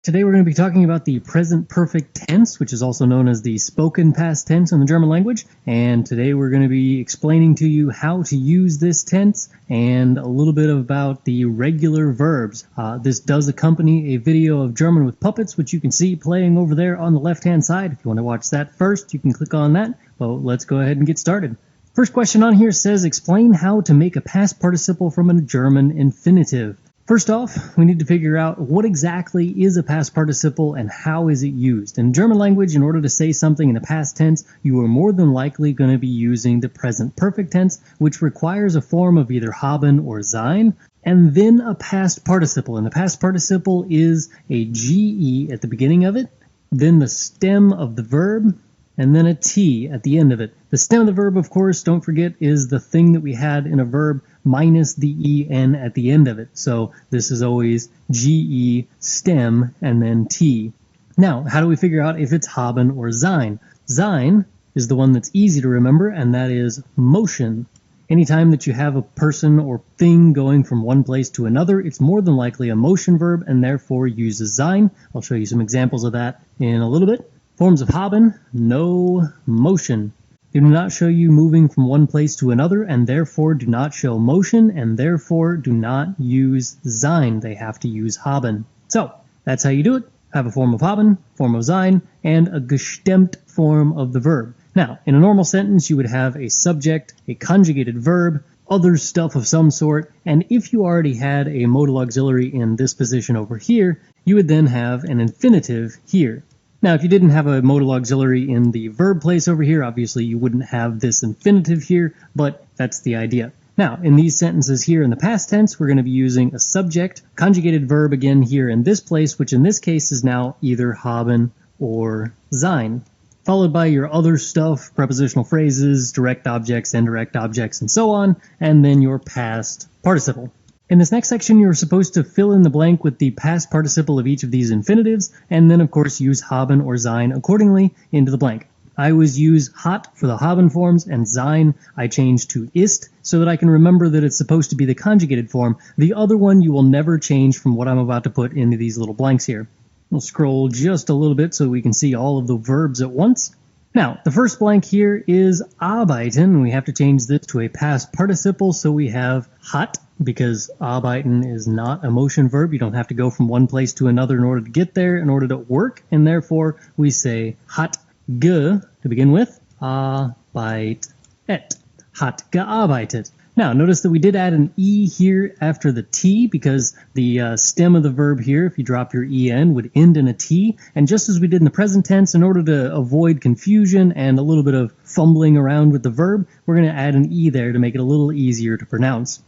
Today we're going to be talking about the present perfect tense, which is also known as the spoken past tense in the German language. And today we're going to be explaining to you how to use this tense and a little bit about the regular verbs. This does accompany a video of German with puppets, which you can see playing over there on the left-hand side. If you want to watch that first, you can click on that. Well, let's go ahead and get started. First question on here says, explain how to make a past participle from a German infinitive. First off, we need to figure out what exactly is a past participle and how is it used. In German language, in order to say something in the past tense, you are more than likely going to be using the present perfect tense, which requires a form of either haben or sein, and then a past participle. And the past participle is a GE at the beginning of it, then the stem of the verb, and then a T at the end of it. The stem of the verb, of course, don't forget, is the thing that we had in a verb minus the EN at the end of it. So this is always GE, stem, and then T. Now, how do we figure out if it's haben or sein? Sein is the one that's easy to remember, and that is motion. Anytime that you have a person or thing going from one place to another, it's more than likely a motion verb and therefore uses sein. I'll show you some examples of that in a little bit. Forms of haben, no motion. They do not show you moving from one place to another and therefore do not show motion and therefore do not use sein. They have to use haben. So that's how you do it. Have a form of haben, form of sein, and a gestemmt form of the verb. Now, in a normal sentence, you would have a subject, a conjugated verb, other stuff of some sort, and if you already had a modal auxiliary in this position over here, you would then have an infinitive here. Now, if you didn't have a modal auxiliary in the verb place over here, obviously you wouldn't have this infinitive here, but that's the idea. Now, in these sentences here in the past tense, we're going to be using a subject, conjugated verb again here in this place, which in this case is now either haben or sein, followed by your other stuff, prepositional phrases, direct objects, indirect objects, and so on, and then your past participle. In this next section, you're supposed to fill in the blank with the past participle of each of these infinitives, and then, of course, use haben or sein accordingly into the blank. I always use hat for the haben forms, and sein I change to ist, so that I can remember that it's supposed to be the conjugated form. The other one you will never change from what I'm about to put into these little blanks here. We'll scroll just a little bit so we can see all of the verbs at once. Now, the first blank here is arbeiten. We have to change this to a past participle, so we have hat, because arbeiten is not a motion verb. You don't have to go from one place to another in order to get there, in order to work, and therefore we say hat ge to begin with, arbeitet, hat gearbeitet. Now, notice that we did add an E here after the T because the stem of the verb here, if you drop your EN, would end in a T. And just as we did in the present tense, in order to avoid confusion and a little bit of fumbling around with the verb, we're going to add an E there to make it a little easier to pronounce.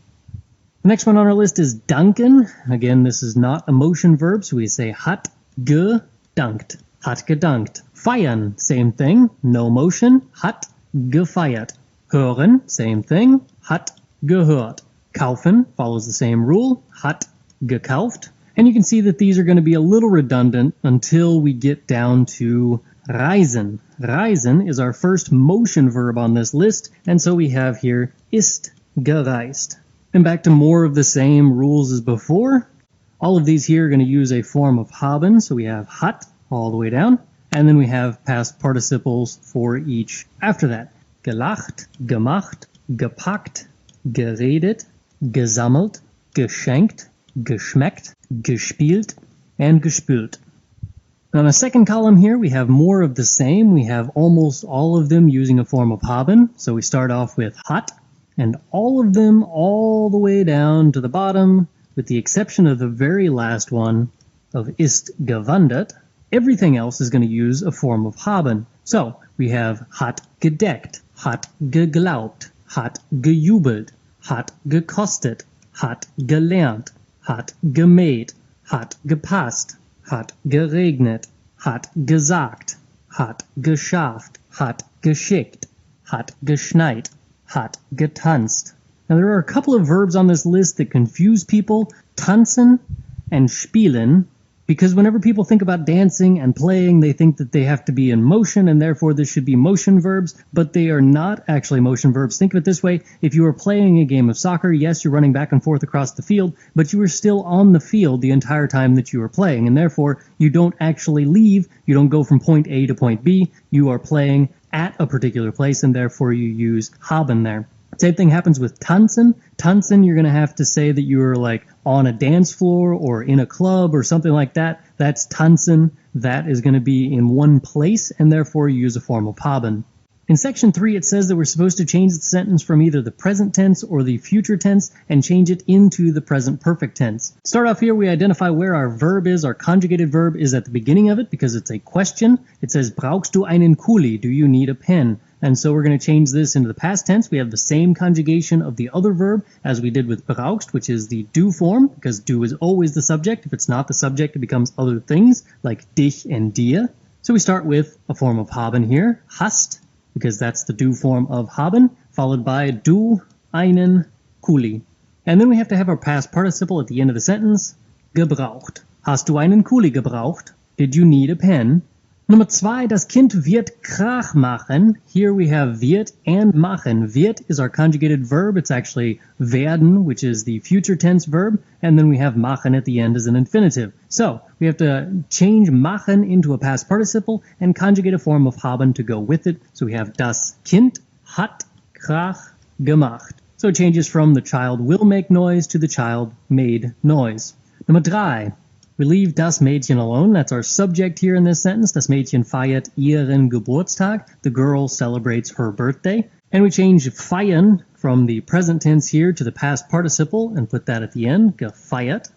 The next one on our list is danken. Again, this is not a motion verb, so we say hat gedankt, hat gedankt. Feiern, same thing, no motion, hat gefeiert. Hören, same thing, hat gehört. Kaufen follows the same rule, hat gekauft. And you can see that these are going to be a little redundant until we get down to reisen. Reisen is our first motion verb on this list, and so we have here ist gereist. And back to more of the same rules as before. All of these here are going to use a form of haben, so we have hat all the way down, and then we have past participles for each after that. Gelacht, gemacht, gepackt, geredet, gesammelt, geschenkt, geschmeckt, gespielt, and gespült. Now in the second column here, we have more of the same. We have almost all of them using a form of haben. So we start off with hat, and all of them all the way down to the bottom, with the exception of the very last one of ist gewandert. Everything else is going to use a form of haben. So we have hat gedeckt, hat geglaubt, hat gejubelt, hat gekostet, hat gelernt, hat gemäht, hat gepasst, hat geregnet, hat gesagt, hat geschafft, hat geschickt, hat geschneit, hat getanzt. Now there are a couple of verbs on this list that confuse people. Tanzen and spielen Because whenever people think about dancing and playing, they think that they have to be in motion, and therefore this should be motion verbs, but they are not actually motion verbs. Think of it this way. If you were playing a game of soccer, yes, you're running back and forth across the field, but you were still on the field the entire time that you were playing, and therefore you don't actually leave. You don't go from point A to point B. You are playing at a particular place, and therefore you use haben there. Same thing happens with tanzen. Tanzen, you're going to have to say that you're like on a dance floor or in a club or something like that. That's tanzen. That is going to be in one place, and therefore you use a form of haben. In section 3, it says that we're supposed to change the sentence from either the present tense or the future tense and change it into the present perfect tense. Start off here, we identify where our verb is. Our conjugated verb is at the beginning of it because it's a question. It says, brauchst du einen Kuli? Do you need a pen? And so we're going to change this into the past tense. We have the same conjugation of the other verb as we did with brauchst, which is the do form, because do is always the subject. If it's not the subject, it becomes other things, like dich and dir. So we start with a form of haben here, hast, because that's the do form of haben, followed by du einen Kuli. And then we have to have our past participle at the end of the sentence, gebraucht. Hast du einen Kuli gebraucht? Did you need a pen? Nummer 2, das Kind wird Krach machen. Here we have wird and machen. Wird is our conjugated verb. It's actually werden, which is the future tense verb. And then we have machen at the end as an infinitive. So we have to change machen into a past participle and conjugate a form of haben to go with it. So we have das Kind hat Krach gemacht. So it changes from the child will make noise to the child made noise. Nummer 3. We leave das Mädchen alone. That's our subject here in this sentence. Das Mädchen feiert ihren Geburtstag. The girl celebrates her birthday. And we change feiern from the present tense here to the past participle and put that at the end, gefeiert.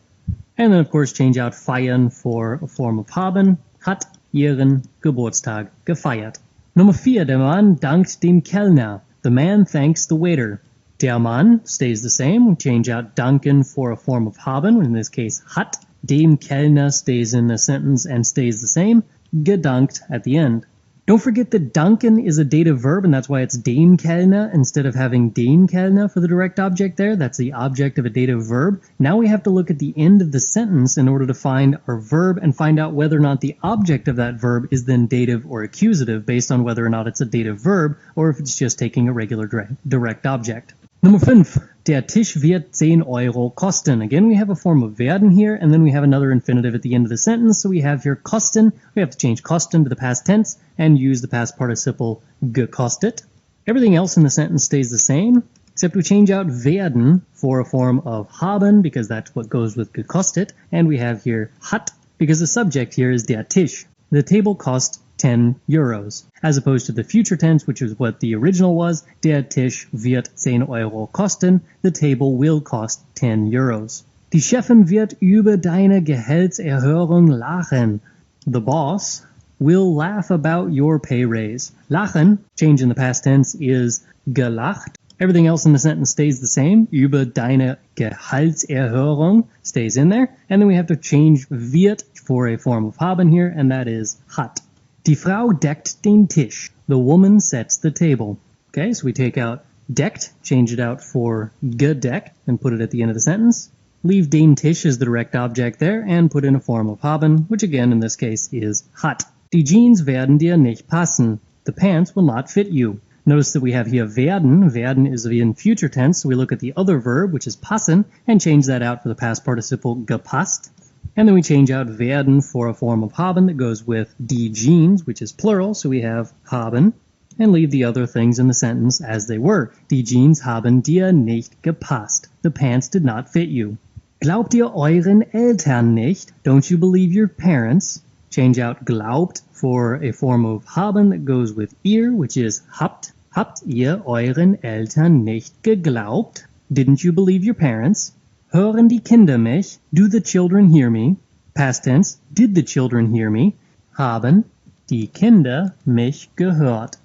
And then, of course, change out feiern for a form of haben. Hat ihren Geburtstag gefeiert. Nummer 4. Der Mann dankt dem Kellner. The man thanks the waiter. Der Mann stays the same. We change out danken for a form of haben, in this case, hat. Dem Kellner stays in the sentence and stays the same. Gedankt at the end. Don't forget that danken is a dative verb, and that's why it's dem Kellner instead of having den Kellner for the direct object there. That's the object of a dative verb. Now we have to look at the end of the sentence in order to find our verb and find out whether or not the object of that verb is then dative or accusative based on whether or not it's a dative verb or if it's just taking a regular direct object. Nummer 5. Der Tisch wird 10 Euro kosten. Again, we have a form of werden here, and then we have another infinitive at the end of the sentence. So we have here kosten. We have to change kosten to the past tense and use the past participle gekostet. Everything else in the sentence stays the same, except we change out werden for a form of haben, because that's what goes with gekostet. And we have here hat, because the subject here is der Tisch. The table cost 10 euros, as opposed to the future tense, which is what the original was. Der Tisch wird 10 Euro kosten. The table will cost 10 euros. Die Chefin wird über deine Gehaltserhöhung lachen. The boss will laugh about your pay raise. Lachen, change in the past tense, is gelacht. Everything else in the sentence stays the same. Über deine Gehaltserhöhung stays in there. And then we have to change wird for a form of haben here, and that is hat. Die Frau deckt den Tisch. The woman sets the table. Okay, so we take out deckt, change it out for gedeckt, and put it at the end of the sentence. Leave den Tisch as the direct object there, and put in a form of haben, which again in this case is hat. Die Jeans werden dir nicht passen. The pants will not fit you. Notice that we have here werden. Werden is in future tense, so we look at the other verb, which is passen, and change that out for the past participle gepasst. And then we change out werden for a form of haben that goes with die Jeans, which is plural, so we have haben, and leave the other things in the sentence as they were. Die Jeans haben dir nicht gepasst. The pants did not fit you. Glaubt ihr euren Eltern nicht? Don't you believe your parents? Change out glaubt for a form of haben that goes with ihr, which is habt. Habt ihr euren Eltern nicht geglaubt? Didn't you believe your parents? Hören die Kinder mich? Do the children hear me? Past tense, did the children hear me? Haben die Kinder mich gehört?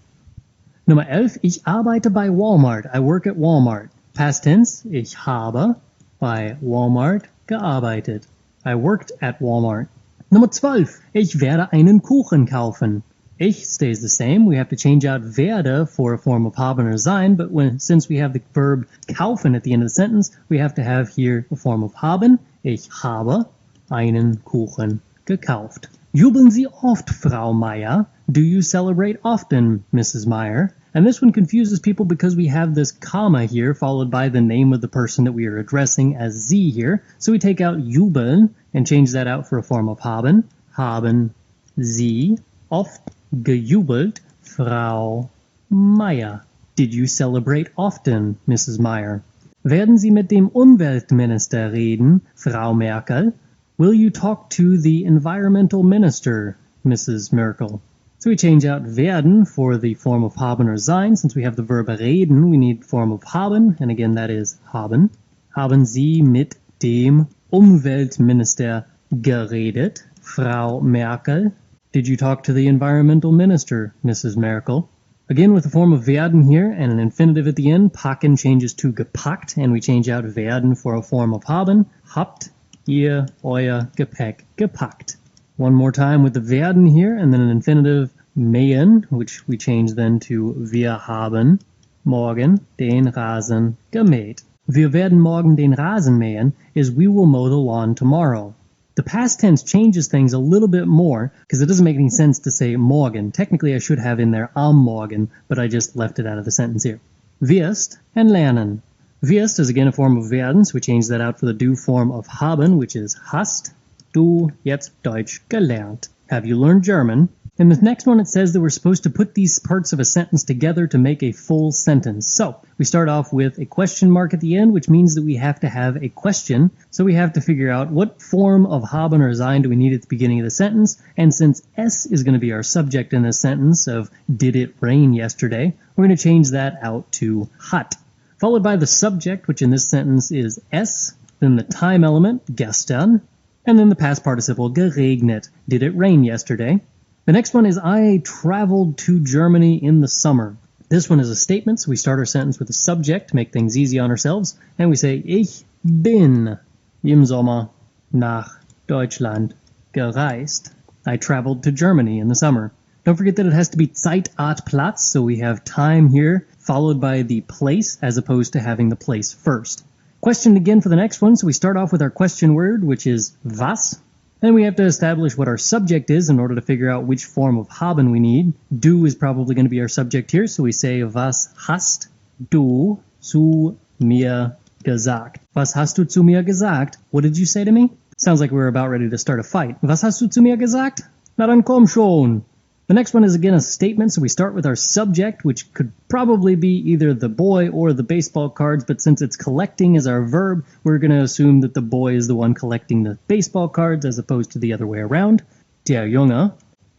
Nummer 11, ich arbeite bei Walmart. I work at Walmart. Past tense, ich habe bei Walmart gearbeitet. I worked at Walmart. Nummer 12, ich werde einen Kuchen kaufen. Ich stays the same. We have to change out werde for a form of haben or sein, but since we have the verb kaufen at the end of the sentence, we have to have here a form of haben. Ich habe einen Kuchen gekauft. Jubeln Sie oft, Frau Meier? Do you celebrate often, Mrs. Meyer? And this one confuses people because we have this comma here followed by the name of the person that we are addressing as Sie here. So we take out jubeln and change that out for a form of haben. Haben Sie oft gejubelt, Frau Meier? Did you celebrate often, Mrs. Meyer? Werden Sie mit dem Umweltminister reden, Frau Merkel? Will you talk to the environmental minister, Mrs. Merkel? So we change out werden for the form of haben or sein. Since we have the verb reden, we need form of haben, and again that is haben. Haben Sie mit dem Umweltminister geredet, Frau Merkel? Did you talk to the environmental minister, Mrs. Merkel? Again with the form of werden here and an infinitive at the end, packen changes to gepackt, and we change out werden for a form of haben. Habt ihr euer Gepäck gepackt? One more time with the werden here, and then an infinitive mähen, which we change then to wir haben morgen den Rasen gemäht. Wir werden morgen den Rasen mähen is we will mow the lawn tomorrow. The past tense changes things a little bit more because it doesn't make any sense to say morgen. Technically I should have in there am Morgen, but I just left it out of the sentence here. Wirst and lernen. Wirst is again a form of werden, so we change that out for the do form of haben, which is hast du jetzt Deutsch gelernt? Have you learned German? In the next one it says that we're supposed to put these parts of a sentence together to make a full sentence. So we start off with a question mark at the end, which means that we have to have a question. So we have to figure out what form of haben or sein do we need at the beginning of the sentence. And since S is going to be our subject in this sentence of did it rain yesterday, we're going to change that out to hat. Followed by the subject, which in this sentence is S, then the time element, gestern, and then the past participle, geregnet. Did it rain yesterday? The next one is I traveled to Germany in the summer. This one is a statement, so we start our sentence with a subject to make things easy on ourselves, and we say Ich bin im Sommer nach Deutschland gereist. I traveled to Germany in the summer. Don't forget that it has to be Zeit, Ort, Platz, so we have time here followed by the place as opposed to having the place first. Question again for the next one, so we start off with our question word, which is was. Then we have to establish what our subject is in order to figure out which form of haben we need. Du is probably going to be our subject here, so we say was hast du zu mir gesagt? Was hast du zu mir gesagt? What did you say to me? Sounds like we're about ready to start a fight. Was hast du zu mir gesagt? Na dann komm schon. The next one is again a statement, so we start with our subject, which could probably be either the boy or the baseball cards, but since it's collecting as our verb, we're going to assume that the boy is the one collecting the baseball cards as opposed to the other way around. Der Junge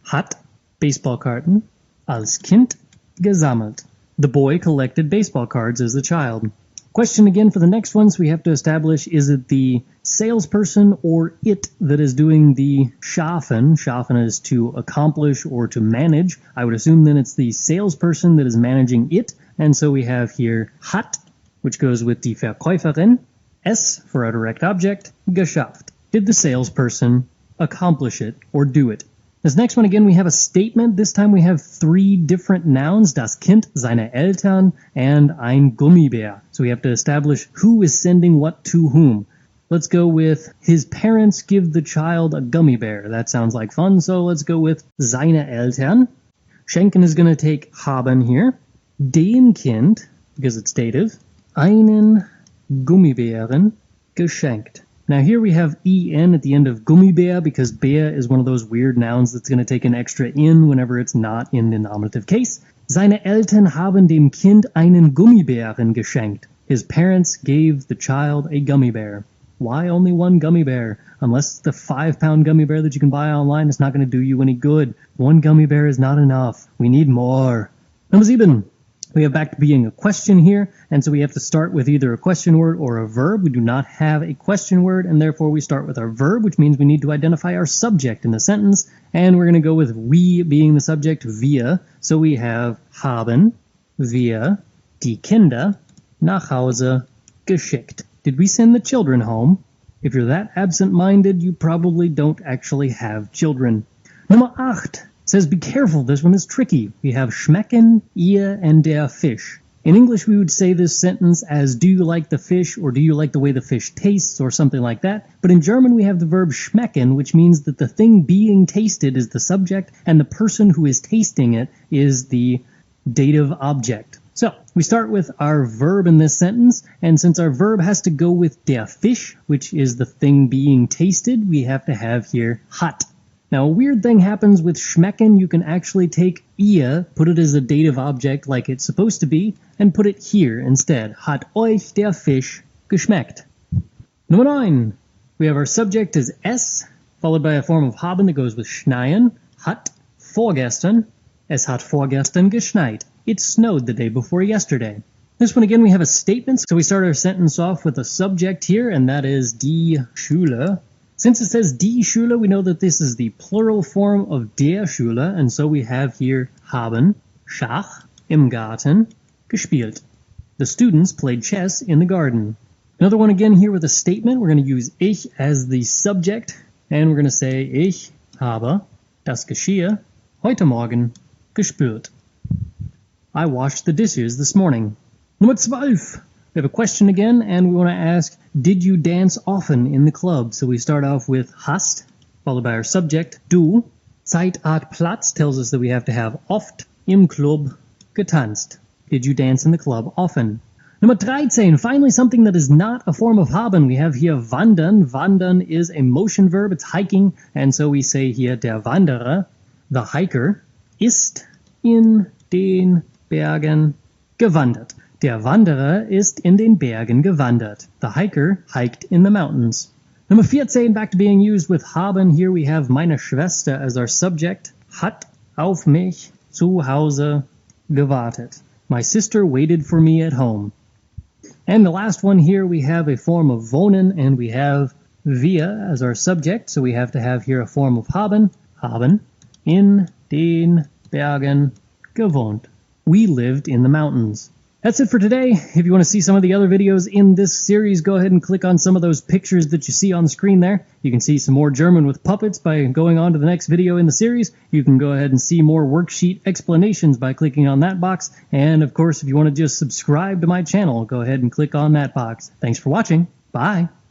hat Baseballkarten als Kind gesammelt. The boy collected baseball cards as a child. Question again for the next one, so we have to establish, is it the salesperson or it that is doing the schaffen? Schaffen is to accomplish or to manage. I would assume then it's the salesperson that is managing it. And so we have here hat, which goes with die Verkäuferin. S for our direct object, geschafft. Did the salesperson accomplish it or do it? This next one, again, we have a statement. This time we have three different nouns, das Kind, seine Eltern, and ein Gummibär. So we have to establish who is sending what to whom. Let's go with his parents give the child a gummy bear. That sounds like fun, so let's go with seine Eltern. Schenken is going to take haben here. Dem Kind, because it's dative, einen Gummibären geschenkt. Now here we have en at the end of Gummibär because Bär is one of those weird nouns that's going to take an extra in whenever it's not in the nominative case. Seine Eltern haben dem Kind einen Gummibären geschenkt. His parents gave the child a gummy bear. Why only one gummy bear? Unless it's the 5-pound gummy bear that you can buy online, it's not going to do you any good. One gummy bear is not enough. We need more. Number 7. We have back to being a question here, and so we have to start with either a question word or a verb. We do not have a question word, and therefore we start with our verb, which means we need to identify our subject in the sentence, and we're going to go with we being the subject, wir. So we have haben wir die Kinder nach Hause geschickt. Did we send the children home? If you're that absent-minded, you probably don't actually have children. Number 8. Says be careful, this one is tricky. We have schmecken, ihr, and der Fisch. In English, we would say this sentence as do you like the fish or do you like the way the fish tastes or something like that. But in German, we have the verb schmecken, which means that the thing being tasted is the subject and the person who is tasting it is the dative object. So we start with our verb in this sentence, and since our verb has to go with der Fisch, which is the thing being tasted, we have to have here hat. Now, a weird thing happens with schmecken. You can actually take ihr, put it as a dative object like it's supposed to be, and put it here instead. Hat euch der Fisch geschmeckt? Number 9. We have our subject as es, followed by a form of haben that goes with schneien. Hat vorgestern. Es hat vorgestern geschneit. It snowed the day before yesterday. This one again, we have a statement. So we start our sentence off with a subject here, and that is die Schule. Since it says die Schule, we know that this is the plural form of der Schule, and so we have here haben, Schach, im Garten, gespielt. The students played chess in the garden. Another one again here with a statement. We're going to use ich as the subject, and we're going to say ich habe das Geschirr heute Morgen gespült. I washed the dishes this morning. Nummer 12. We have a question again, and we want to ask, did you dance often in the club? So we start off with hast, followed by our subject, du. Zeit, Art, Platz tells us that we have to have oft im Club getanzt. Did you dance in the club often? Nummer 13, finally something that is not a form of haben. We have here wandern. Wandern is a motion verb, it's hiking, and so we say here der Wanderer, the hiker, ist in den Bergen gewandert. Der Wanderer ist in den Bergen gewandert. The hiker hiked in the mountains. Number 14, back to being used with haben. Here we have meine Schwester as our subject. Hat auf mich zu Hause gewartet. My sister waited for me at home. And the last one here, we have a form of wohnen, and we have wir as our subject. So we have to have here a form of haben. Haben in den Bergen gewohnt. We lived in the mountains. That's it for today. If you want to see some of the other videos in this series, go ahead and click on some of those pictures that you see on the screen there. You can see some more German with puppets by going on to the next video in the series. You can go ahead and see more worksheet explanations by clicking on that box. And of course, if you want to just subscribe to my channel, go ahead and click on that box. Thanks for watching. Bye.